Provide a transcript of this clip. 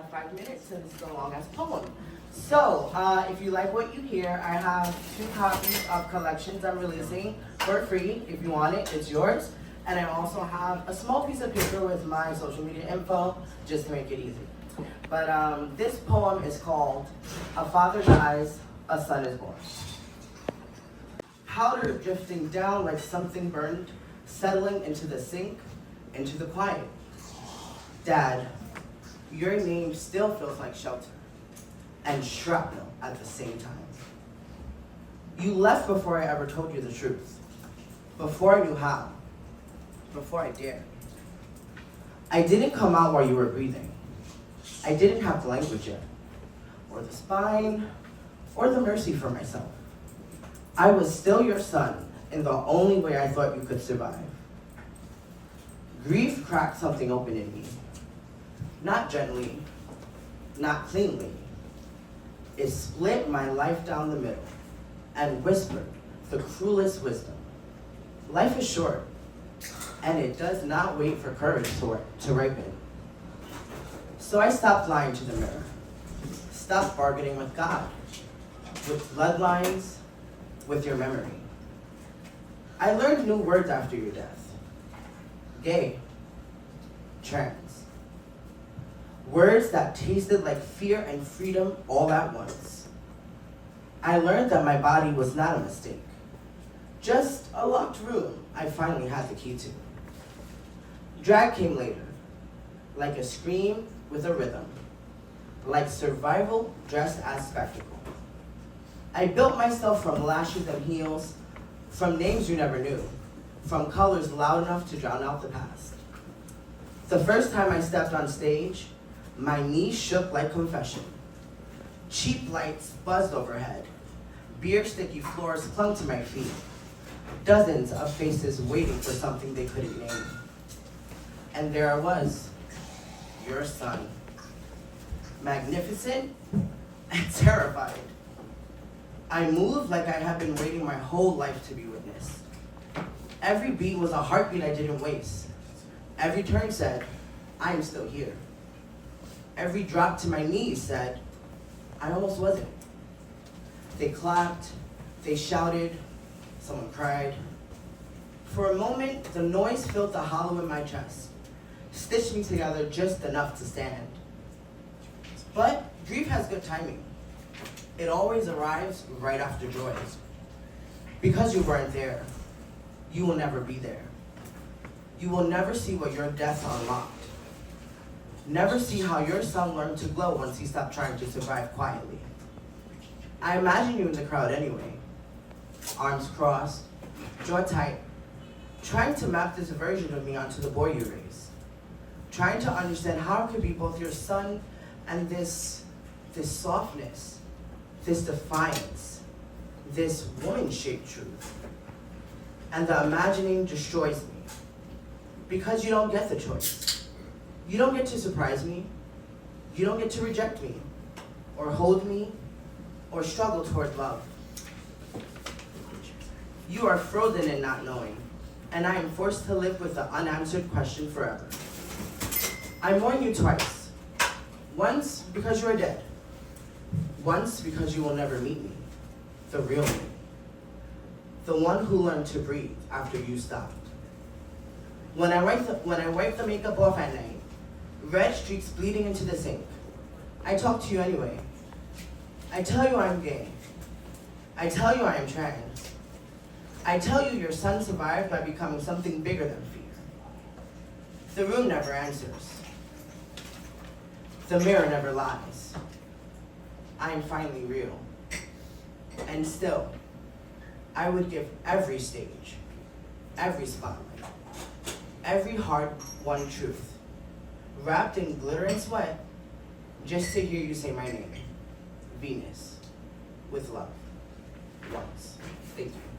have 5 minutes since it's a long-ass poem. So, if you like what you hear, I have 2 copies of collections I'm releasing for free. If you want it, it's yours. And I also have a small piece of paper with my social media info, just to make it easy. But this poem is called A Father Dies, a Son is Born. Powder drifting down like something burned, settling into the sink, into the quiet. Dad, your name still feels like shelter and shrapnel at the same time. You left before I ever told you the truth, before I knew how, before I dared. I didn't come out while you were breathing. I didn't have the language yet, or the spine, or the mercy for myself. I was still your son in the only way I thought you could survive. Grief cracked something open in me. Not gently, not cleanly. It split my life down the middle and whispered the cruelest wisdom. Life is short, and it does not wait for courage to ripen. So I stopped lying to the mirror, stopped bargaining with God, with bloodlines, with your memory. I learned new words after your death. Gay, trans. Words that tasted like fear and freedom all at once. I learned that my body was not a mistake, just a locked room I finally had the key to. Drag came later, like a scream with a rhythm, like survival dressed as spectacle. I built myself from lashes and heels, from names you never knew, from colors loud enough to drown out the past. The first time I stepped on stage, my knees shook like confession. Cheap lights buzzed overhead. Beer sticky floors clung to my feet. Dozens of faces waiting for something they couldn't name. And there I was, your son. Magnificent and terrified. I moved like I had been waiting my whole life to be witnessed. Every beat was a heartbeat I didn't waste. Every turn said, I am still here. Every drop to my knees said, I almost wasn't. They clapped, they shouted, someone cried. For a moment, the noise filled the hollow in my chest, stitched me together just enough to stand. But grief has good timing. It always arrives right after joy. Because you weren't there, you will never be there. You will never see what your death unlocked. Never see how your son learned to glow once he stopped trying to survive quietly. I imagine you in the crowd anyway, arms crossed, jaw tight, trying to map this version of me onto the boy you raised, trying to understand how it could be both your son and this softness, this defiance, this woman-shaped truth. And the imagining destroys me, because you don't get the choice. You don't get to surprise me. You don't get to reject me, or hold me, or struggle toward love. You are frozen in not knowing, and I am forced to live with the unanswered question forever. I mourn you twice. Once because you are dead. Once because you will never meet me, the real me. The one who learned to breathe after you stopped. When I wipe the makeup off at night, red streaks bleeding into the sink, I talk to you anyway. I tell you I'm gay. I tell you I am trans. I tell you your son survived by becoming something bigger than fear. The room never answers. The mirror never lies. I am finally real. And still, I would give every stage, every spotlight, every hard-won truth, wrapped in glitter and sweat, just to hear you say my name, Venus, with love, once. Thank you.